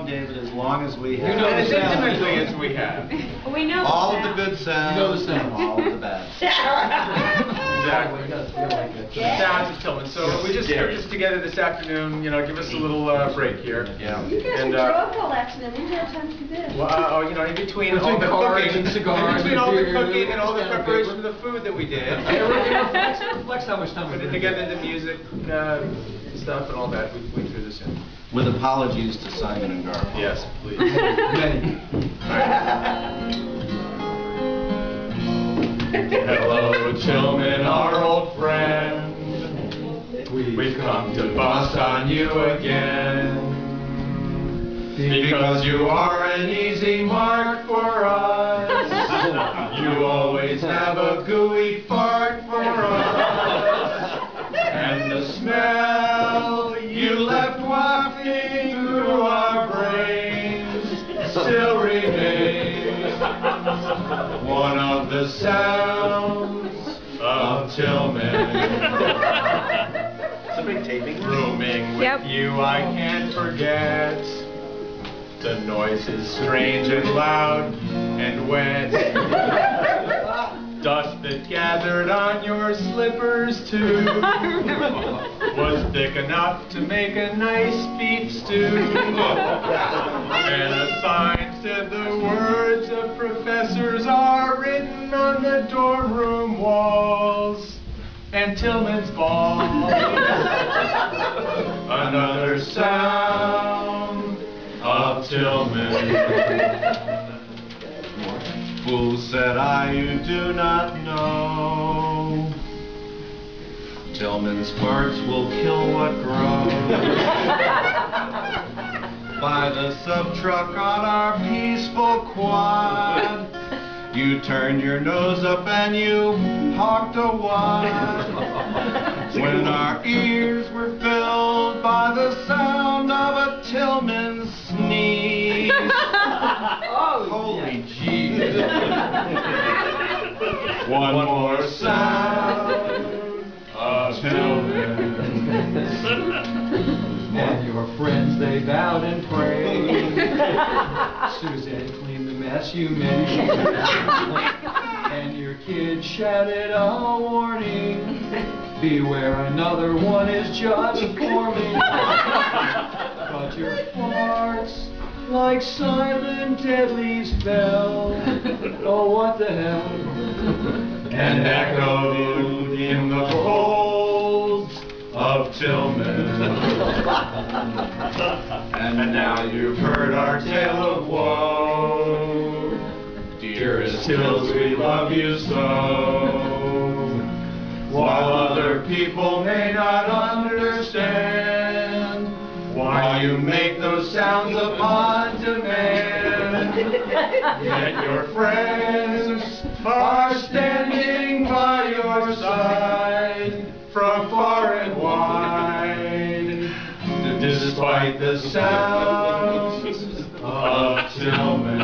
known David as long as we have. You know as the sound. intimately as we have. We know All of the good sounds, You know the sound. all of the bad. Exactly. Exactly. Sounds of Tillman. So we just put this together this afternoon. You know, give us a little break here. Yeah. You guys And, are drug collection and you have time to do this. Well, you know, in between all the cards cooking, and cigars in between all the and cooking beer and all the and stamp preparation paper. of the food that we did, It reflects how much time we putting together the music stuff and all that, we threw this in. With apologies to Simon and Garfunkel. Yes, please. Many. Hello, Tillman, our old friend. We've come to bust on you again. Because you are an easy mark for us. You always have a gooey fart for us. And the smell you left wafting through our brains still remains one of the sounds of Tillman. Somebody taping this? Rooming with you I can't forget. The noise is strange and loud and wet. Dust that gathered on your slippers too was thick enough to make a nice beef stew. And a sign said the words of professors are written on the dorm room walls. And Tillman's ball. Another sound of Tillman. Fool said I, you do not know. Tillman's farts will kill what grows. By the sub-truck on our peaceful quad, you turned your nose up and you hawked a wad. When our ears were filled by the sound of a Tillman sneeze. Oh, holy jeez. One more sound of Tillman. And your friends, they bowed and prayed. Suzanne cleaned the mess you made. And your kid shouted a warning. Beware, another one is just forming. But your farts, like silent deadlies, fell. Oh, what the hell? And echoed in the halls of Tillman. And now you've heard our tale of woe. Dearest Tills, we love you so. While other people may not understand why you make those sounds upon demand, yet your friends are standing by your side from far and wide, despite the sounds of Tillman.